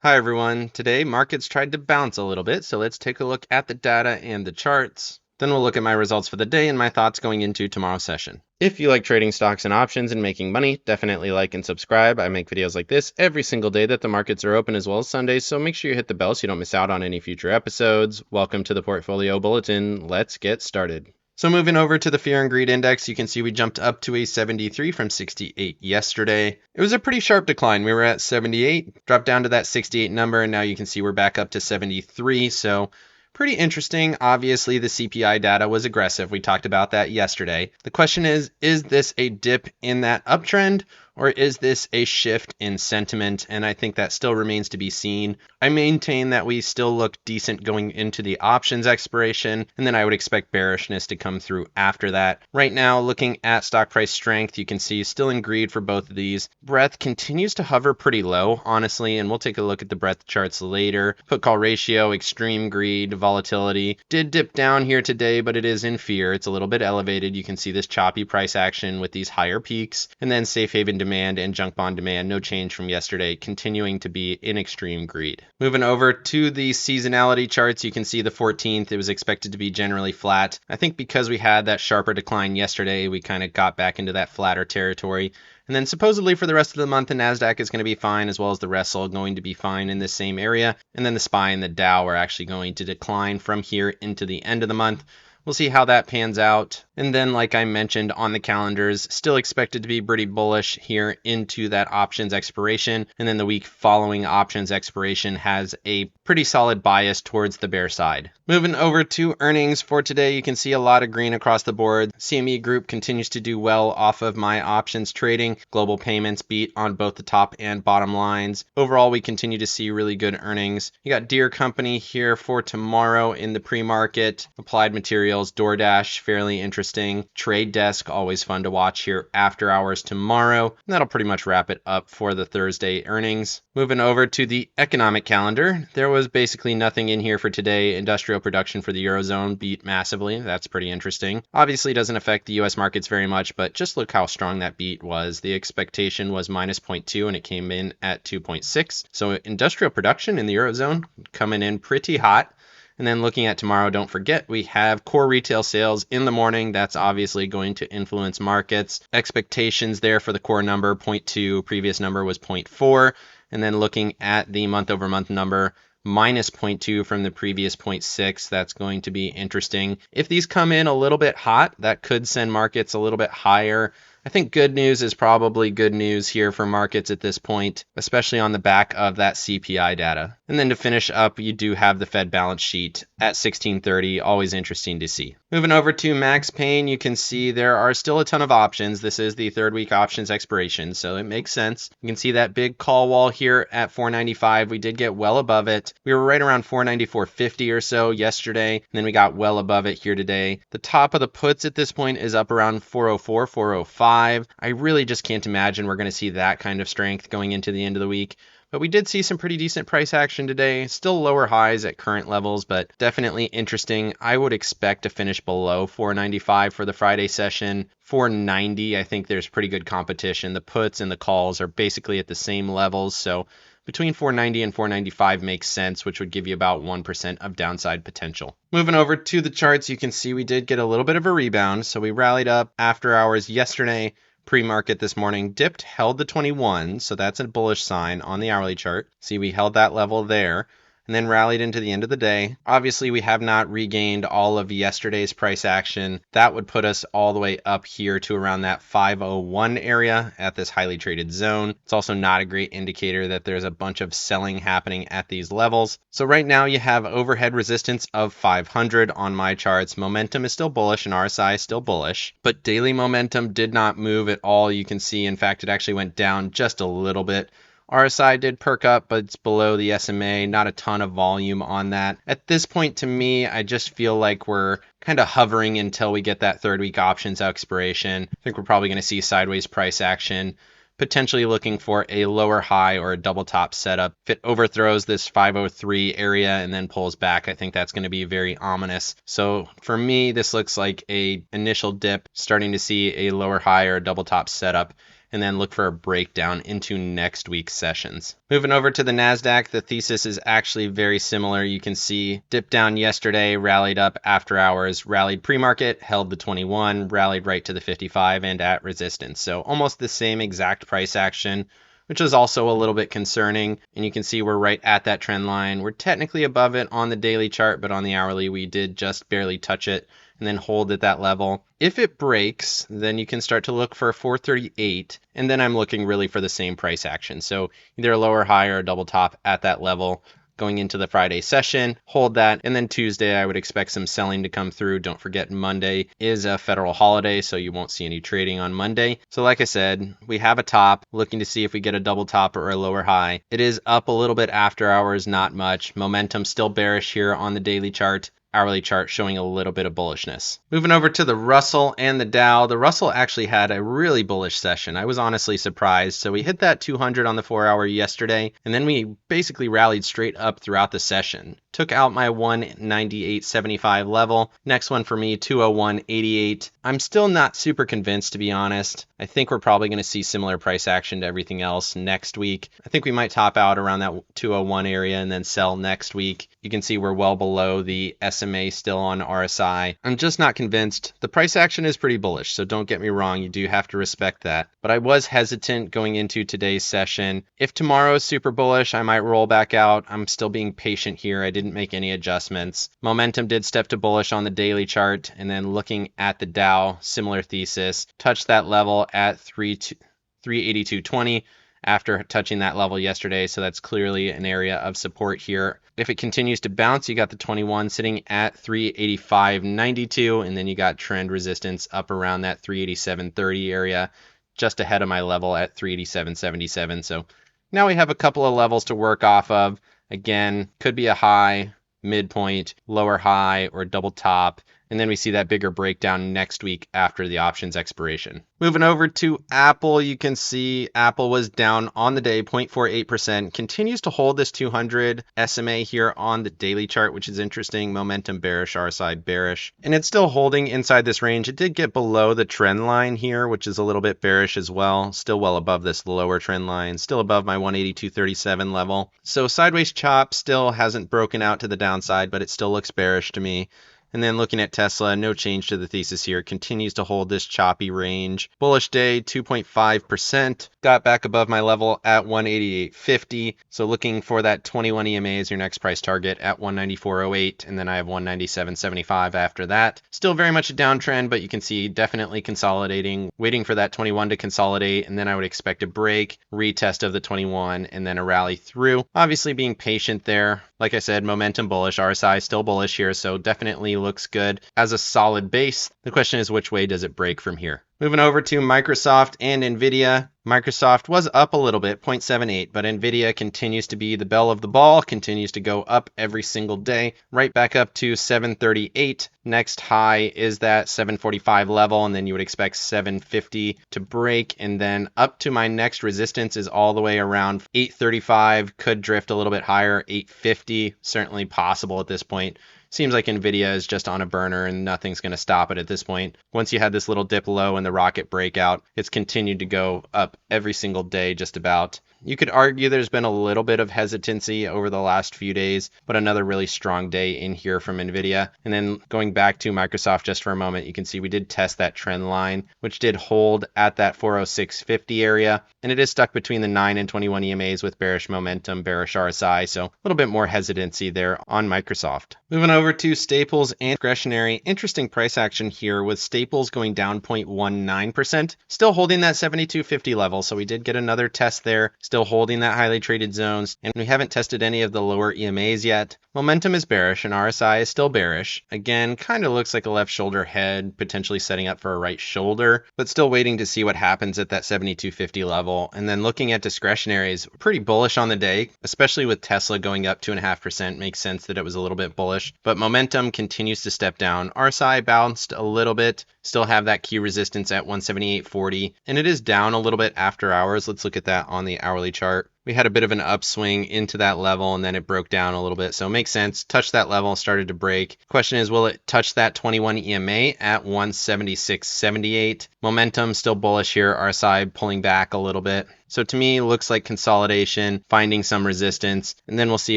Hi everyone. Today markets tried to bounce a little bit, so let's take a look at the data and the charts. Then we'll look at my results for the day and my thoughts going into tomorrow's session. If you like trading stocks and options and making money, definitely like and subscribe. I make videos like this every single day that the markets are open as well as Sundays, so make sure you hit the bell so you don't miss out on any future episodes. Welcome to the Portfolio Bulletin. Let's get started. So moving over to the Fear and Greed Index, you can see we jumped up to a 73 from 68 yesterday. It was a pretty sharp decline. We were at 78, dropped down to that 68 number, and now you can see we're back up to 73. So pretty interesting. Obviously, the CPI data was aggressive. We talked about that yesterday. The question is this a dip in that uptrend? Or is this a shift in sentiment? And I think that still remains to be seen. I maintain that we still look decent going into the options expiration, and then I would expect bearishness to come through after that. Right now, looking at stock price strength, you can see still in greed for both of these. Breadth continues to hover pretty low, honestly, and we'll take a look at the breadth charts later. Put call ratio, extreme greed, volatility did dip down here today, but it is in fear. It's a little bit elevated. You can see this choppy price action with these higher peaks, and then safe haven demand and junk bond demand, no change from yesterday, continuing to be in extreme greed. Moving over to the seasonality charts, you can see the 14th, it was expected to be generally flat. I think because we had that sharper decline yesterday, we kind of got back into that flatter territory. And then supposedly for the rest of the month, the NASDAQ is going to be fine, as well as the Russell going to be fine in this same area. And then the SPY and the Dow are actually going to decline from here into the end of the month. We'll see how that pans out. And then, like I mentioned on the calendars, still expected to be pretty bullish here into that options expiration. And then the week following options expiration has a pretty solid bias towards the bear side. Moving over to earnings for today, you can see a lot of green across the board. CME Group continues to do well off of my options trading. Global Payments beat on both the top and bottom lines. Overall, we continue to see really good earnings. You got Deere Company here for tomorrow in the pre-market. Applied Materials, DoorDash, fairly interesting. Trade Desk, always fun to watch here after hours tomorrow. And that'll pretty much wrap it up for the Thursday earnings. Moving over to the economic calendar, there was basically nothing in here for today. Industrial production for the Eurozone beat massively. That's pretty interesting. Obviously doesn't affect the US markets very much, but just look how strong that beat was. The expectation was minus 0.2 and it came in at 2.6. So industrial production in the Eurozone coming in pretty hot. And then looking at tomorrow, don't forget, we have core retail sales in the morning. That's obviously going to influence markets. Expectations there for the core number, 0.2. Previous number was 0.4. And then looking at the month-over-month number, minus 0.2 from the previous 0.6. That's going to be interesting. If these come in a little bit hot, that could send markets a little bit higher. I think good news is probably good news here for markets at this point, especially on the back of that CPI data. And then to finish up, you do have the Fed balance sheet at 1630, always interesting to see. Moving over to Max Pain, you can see there are still a ton of options. This is the third week options expiration, so it makes sense. You can see that big call wall here at 495. We did get well above it. We were right around 494.50 or so yesterday, and then we got well above it here today. The top of the puts at this point is up around 404, 405. I really just can't imagine we're going to see that kind of strength going into the end of the week. But we did see some pretty decent price action today. Still lower highs at current levels, but definitely interesting. I would expect to finish below 495 for the Friday session. 490, I think there's pretty good competition. The puts and the calls are basically at the same levels, so between 490 and 495 makes sense, which would give you about 1% of downside potential. Moving over to the charts, you can see we did get a little bit of a rebound. So we rallied up after hours yesterday, pre-market this morning, dipped, held the 21. So that's a bullish sign on the hourly chart. See, we held that level there and then rallied into the end of the day. Obviously, we have not regained all of yesterday's price action. That would put us all the way up here to around that 501 area at this highly traded zone. It's also not a great indicator that there's a bunch of selling happening at these levels. So right now you have overhead resistance of 500 on my charts. Momentum is still bullish and RSI is still bullish, but daily momentum did not move at all. You can see, in fact, it actually went down just a little bit. RSI did perk up, but it's below the SMA, not a ton of volume on that. At this point, to me, I just feel like we're kind of hovering until we get that third week options expiration. I think we're probably going to see sideways price action, potentially looking for a lower high or a double top setup. If it overthrows this 503 area and then pulls back, I think that's going to be very ominous. So for me, this looks like a initial dip, starting to see a lower high or a double top setup. and then look for a breakdown into next week's sessions. Moving over to the NASDAQ, the thesis is actually very similar. You can see dipped down yesterday, rallied up after hours, rallied pre-market, held the 21, rallied right to the 55 and at resistance. So almost the same exact price action, which is also a little bit concerning. And you can see we're right at that trend line. We're technically above it on the daily chart, but on the hourly, we did just barely touch it and then hold at that level. If it breaks, then you can start to look for 438, and then I'm looking really for the same price action. So either a lower high or a double top at that level going into the Friday session, hold that, and then Tuesday I would expect some selling to come through. Don't forget Monday is a federal holiday, so you won't see any trading on Monday. So like I said, we have a top, looking to see if we get a double top or a lower high. It is up a little bit after hours, not much. Momentum still bearish here on the daily chart. Hourly chart showing a little bit of bullishness. Moving over to the Russell and the Dow. The Russell actually had a really bullish session. I was honestly surprised. So we hit that 200 on the 4-hour yesterday, and then we basically rallied straight up throughout the session. Took out my 198.75 level. Next one for me, 201.88. I'm still not super convinced, to be honest. I think we're probably going to see similar price action to everything else next week. I think we might top out around that 201 area and then sell next week. You can see we're well below the SMA still on RSI. I'm just not convinced. The price action is pretty bullish, so don't get me wrong. You do have to respect that. But I was hesitant going into today's session. If tomorrow is super bullish, I might roll back out. I'm still being patient here. I didn't make any adjustments. Momentum did step to bullish on the daily chart, and then looking at the Dow, similar thesis, touched that level at 382.20 after touching that level yesterday. So that's clearly an area of support here. If it continues to bounce, you got the 21 sitting at 385.92, and then you got trend resistance up around that 387.30 area, just ahead of my level at 387.77. So now we have a couple of levels to work off of. Again, could be a high, midpoint, lower high, or double top. And then we see that bigger breakdown next week after the options expiration. Moving over to Apple, you can see Apple was down on the day, 0.48%. Continues to hold this 200 SMA here on the daily chart, which is interesting. Momentum bearish, RSI bearish. And it's still holding inside this range. It did get below the trend line here, which is a little bit bearish as well. Still well above this lower trend line. Still above my 182.37 level. So sideways chop still hasn't broken out to the downside, but it still looks bearish to me. And then looking at Tesla, no change to the thesis here. Continues to hold this choppy range. Bullish day, 2.5%. Got back above my level at 188.50. So looking for that 21 EMA as your next price target at 194.08. And then I have 197.75 after that. Still very much a downtrend, but you can see definitely consolidating. Waiting for that 21 to consolidate. And then I would expect a break, retest of the 21, and then a rally through. Obviously being patient there. Like I said, momentum bullish. RSI still bullish here. So definitely looks good as a solid base. The question is, which way does it break from here? Moving over to Microsoft and NVIDIA. Microsoft was up a little bit, 0.78, but NVIDIA continues to be the belle of the ball, continues to go up every single day, right back up to 738. Next high is that 745 level, and then you would expect 750 to break, and then up to my next resistance is all the way around 835, could drift a little bit higher, 850, certainly possible at this point. Seems like NVIDIA is just on a burner and nothing's going to stop it at this point. Once you had this little dip low and the rocket breakout, it's continued to go up every single day just about. You could argue there's been a little bit of hesitancy over the last few days, but another really strong day in here from NVIDIA. And then going back to Microsoft just for a moment, you can see we did test that trend line, which did hold at that 406.50 area. And it is stuck between the 9 and 21 EMAs with bearish momentum, bearish RSI. So a little bit more hesitancy there on Microsoft. Moving over to Staples and discretionary. Interesting price action here with Staples going down 0.19%. Still holding that 72.50 level. So we did get another test there. Still holding that highly traded zones, and we haven't tested any of the lower EMAs yet. Momentum is bearish, and RSI is still bearish. Again, kind of looks like a left shoulder head, potentially setting up for a right shoulder, but still waiting to see what happens at that 72.50 level. And then looking at discretionaries, pretty bullish on the day, especially with Tesla going up 2.5%. Makes sense that it was a little bit bullish, but momentum continues to step down. RSI bounced a little bit, still have that key resistance at 178.40, and it is down a little bit after hours. Let's look at that on the hourly chart. we had a bit of an upswing into that level and then it broke down a little bit. So it makes sense. Touched that level, started to break. Question is, will it touch that 21 EMA at 176.78? Momentum still bullish here. RSI pulling back a little bit. So to me, looks like consolidation, finding some resistance, and then we'll see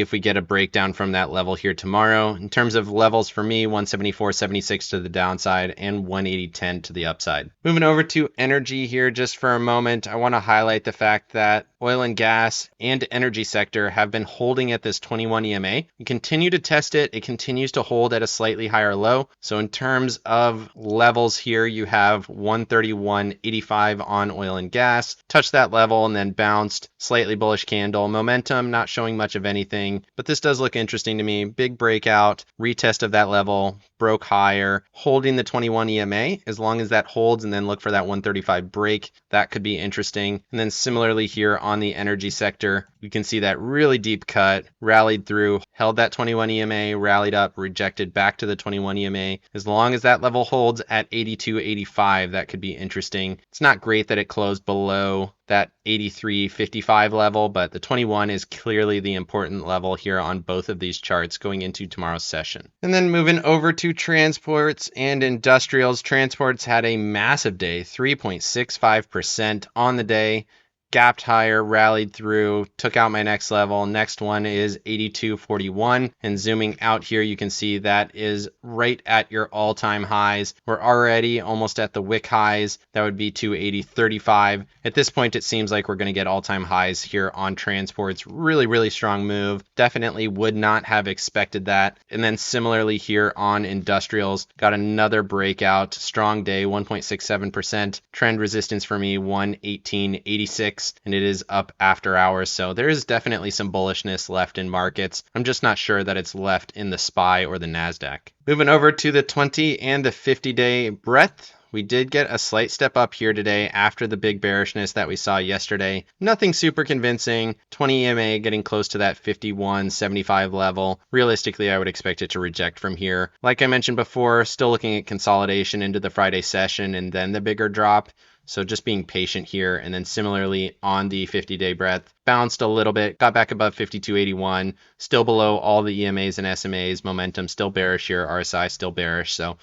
if we get a breakdown from that level here tomorrow. In terms of levels for me, 174.76 to the downside and 180.10 to the upside. Moving over to energy here just for a moment, I want to highlight the fact that oil and gas and energy sector have been holding at this 21 EMA. We continue to test it. It continues to hold at a slightly higher low. So in terms of levels here, you have 131.85 on oil and gas. Touch that level and then bounced, slightly bullish candle. Momentum not showing much of anything, but this does look interesting to me. Big breakout, retest of that level, broke higher, holding the 21 EMA. As long as that holds and then look for that 135 break, that could be interesting. And then similarly here on the energy sector, you can see that really deep cut, rallied through, held that 21 EMA, rallied up, rejected back to the 21 EMA. As long as that level holds at 82.85, that could be interesting. It's not great that it closed below that 83.55 level, but the 21 is clearly the important level here on both of these charts going into tomorrow's session. And then moving over to transports and industrials, transports had a massive day, 3.65% on the day. Gapped higher, rallied through, took out my next level. Next one is 82.41. And zooming out here, you can see that is right at your all-time highs. We're already almost at the wick highs. That would be 280.35. At this point, it seems like we're going to get all-time highs here on transports. Really, really strong move. Definitely would not have expected that. And then similarly here on industrials, got another breakout. Strong day, 1.67%. Trend resistance for me, 118.86. And it is up after hours. So there is definitely some bullishness left in markets. I'm just not sure that it's left in the SPY or the NASDAQ. Moving over to the 20 and the 50-day breadth. We did get a slight step up here today after the big bearishness that we saw yesterday. Nothing super convincing. 20 EMA getting close to that 51.75 level. Realistically, I would expect it to reject from here. Like I mentioned before, still looking at consolidation into the Friday session and then the bigger drop. So just being patient here. And then similarly on the 50-day breadth, bounced a little bit, got back above 52.81, still below all the EMAs and SMAs. Momentum still bearish here, RSI still bearish. So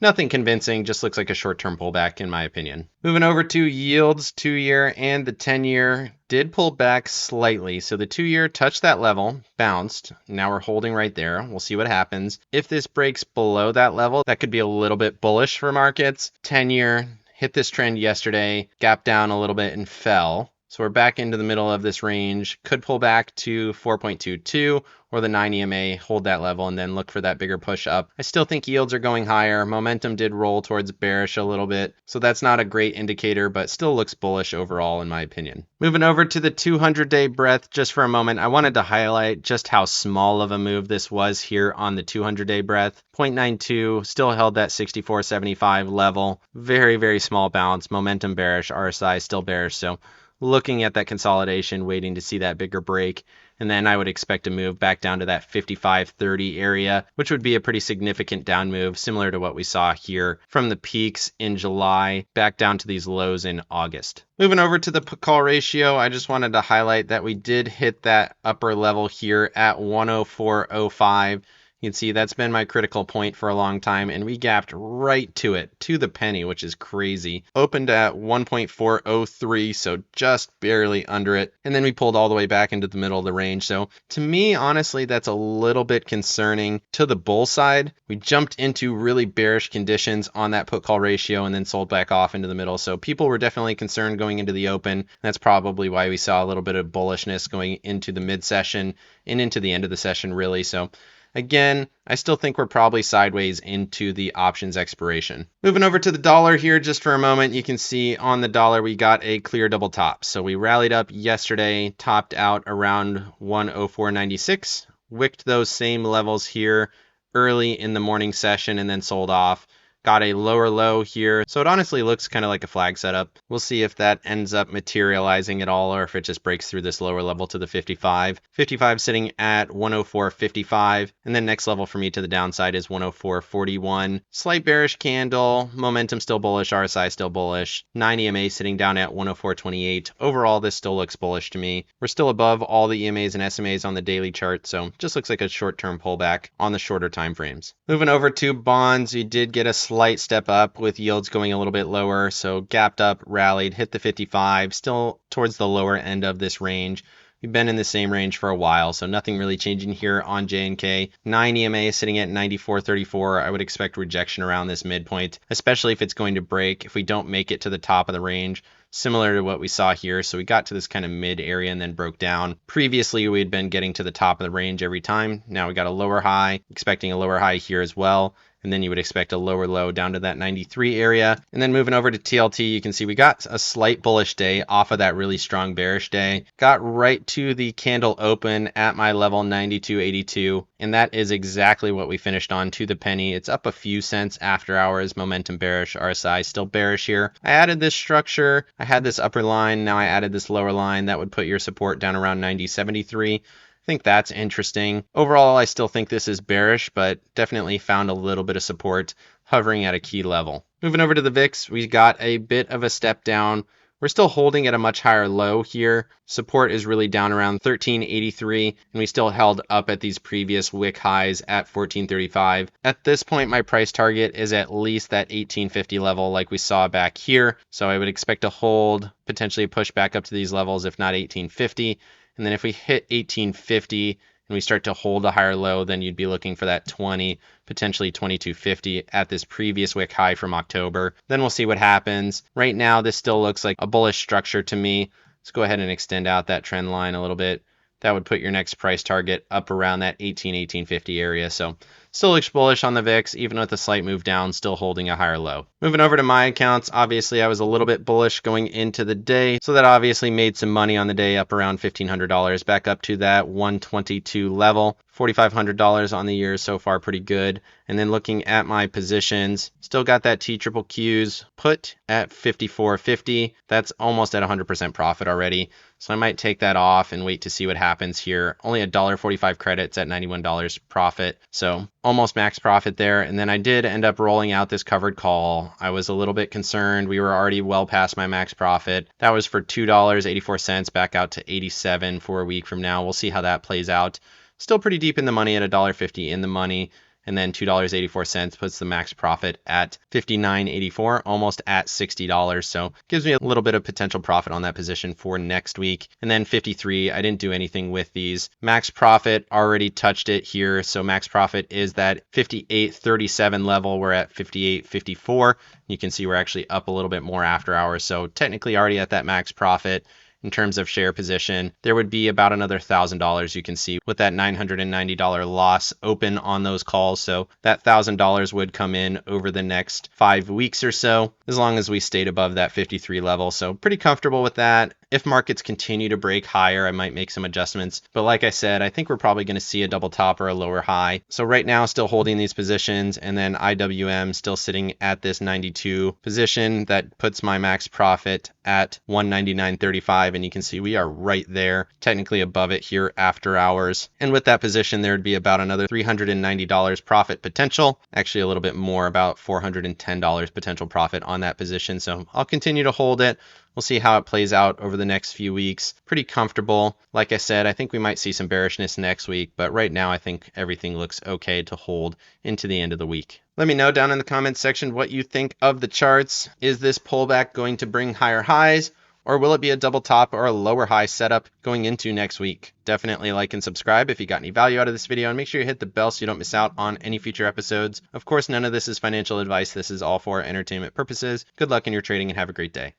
nothing convincing, just looks like a short-term pullback in my opinion. Moving over to yields, 2-year and the 10-year did pull back slightly. So the 2-year touched that level, bounced. Now we're holding right there. We'll see what happens. If this breaks below that level, that could be a little bit bullish for markets. 10-year hit this trend yesterday, gapped down a little bit and fell. So we're back into the middle of this range. Could pull back to 4.22 or the 9 EMA, hold that level, and then look for that bigger push up. I still think yields are going higher. Momentum did roll towards bearish a little bit. So that's not a great indicator, but still looks bullish overall in my opinion. Moving over to the 200-day breadth just for a moment, I wanted to highlight just how small of a move this was here on the 200-day breadth. 0.92, still held that 64.75 level. Very, very small bounce. Momentum bearish, RSI still bearish. So looking at that consolidation, waiting to see that bigger break. And then I would expect to move back down to that 55.30 area, which would be a pretty significant down move, similar to what we saw here from the peaks in July back down to these lows in August. Moving over to the put call ratio, I just wanted to highlight that we did hit that upper level here at 104.05. You can see that's been my critical point for a long time, and we gapped right to it, to the penny, which is crazy. Opened at 1.403, so just barely under it, and then we pulled all the way back into the middle of the range. So to me, honestly, that's a little bit concerning. To the bull side, we jumped into really bearish conditions on that put call ratio and then sold back off into the middle. So people were definitely concerned going into the open. That's probably why we saw a little bit of bullishness going into the mid-session and into the end of the session, really. So again, I still think we're probably sideways into the options expiration. Moving over to the dollar here just for a moment, you can see on the dollar we got a clear double top. So we rallied up yesterday, topped out around 104.96, wicked those same levels here early in the morning session and then sold off. got a lower low here. So it honestly looks kind of like a flag setup. We'll see if that ends up materializing at all or if it just breaks through this lower level to the 55. 55 sitting at 104.55. And then next level for me to the downside is 104.41. Slight bearish candle. Momentum still bullish. RSI still bullish. 9 EMA sitting down at 104.28. Overall, this still looks bullish to me. We're still above all the EMAs and SMAs on the daily chart, so just looks like a short-term pullback on the shorter time frames. Moving over to bonds, you did get a slight step up with yields going a little bit lower, so gapped up, rallied, hit the 55, still towards the lower end of this range. We've been in the same range for a while, so nothing really changing here on JNK. 9 EMA sitting at 94.34. I would expect rejection around this midpoint, especially if it's going to break. If we don't make it to the top of the range, similar to what we saw here. So we got to this kind of mid area and then broke down. Previously, we had been getting to the top of the range every time. Now we got a lower high, expecting a lower high here as well. And then you would expect a lower low down to that 93 area. And then moving over to TLT, you can see we got a slight bullish day off of that really strong bearish day. Got right to the candle open at my level 92.82. And that is exactly what we finished on to the penny. It's up a few cents after hours. Momentum bearish, RSI still bearish here. I added this structure. I had this upper line. Now I added this lower line. That would put your support down around 90.73. I think that's interesting. Overall, I still think this is bearish, but definitely found a little bit of support hovering at a key level. Moving over to the VIX, we got a bit of a step down. We're still holding at a much higher low here. Support is really down around 1383, and we still held up at these previous wick highs at 1435. At this point, my price target is at least that 1850 level like we saw back here. So I would expect to hold, potentially push back up to these levels, if not 1850. And then if we hit 1850 and we start to hold a higher low, then you'd be looking for that 20, potentially 2250 at this previous wick high from October. Then we'll see what happens. Right now, this still looks like a bullish structure to me. Let's go ahead and extend out that trend line a little bit. That would put your next price target up around that 1850 area. So still looks bullish on the VIX, even with a slight move down, still holding a higher low. Moving over to my accounts, obviously I was a little bit bullish going into the day. So that obviously made some money on the day, up around $1,500, back up to that 122 level. $4,500 on the year so far, pretty good. And then looking at my positions, still got that TQQs put at 54.50. That's almost at 100% profit already. So I might take that off and wait to see what happens here. Only $1.45 credits at $91 profit. So almost max profit there. And then I did end up rolling out this covered call. I was a little bit concerned. We were already well past my max profit. That was for $2.84, back out to 87 for a week from now. We'll see how that plays out. Still pretty deep in the money at $1.50 in the money. And then $2.84 puts the max profit at $59.84, almost at $60. So gives me a little bit of potential profit on that position for next week. And then 53, I didn't do anything with these. Max profit already touched it here. So max profit is that 58.37 level. We're at 58.54. You can see we're actually up a little bit more after hours. So technically already at that max profit. In terms of share position, there would be about another $1,000 you can see with that $990 loss open on those calls. So that $1,000 would come in over the next 5 weeks or so, as long as we stayed above that 53 level. So pretty comfortable with that. If markets continue to break higher, I might make some adjustments. But like I said, I think we're probably going to see a double top or a lower high. So right now, still holding these positions, and then IWM still sitting at this 92 position. That puts my max profit at 199.35, and you can see we are right there, technically above it here after hours. And with that position, there would be about another $390 profit potential. Actually, a little bit more, about $410 potential profit on that position. So I'll continue to hold it. We'll see how it plays out over the next few weeks. Pretty comfortable. Like I said, I think we might see some bearishness next week, but right now I think everything looks okay to hold into the end of the week. Let me know down in the comments section what you think of the charts. Is this pullback going to bring higher highs, or will it be a double top or a lower high setup going into next week? Definitely like and subscribe if you got any value out of this video, and make sure you hit the bell so you don't miss out on any future episodes. Of course, none of this is financial advice. This is all for entertainment purposes. Good luck in your trading and have a great day.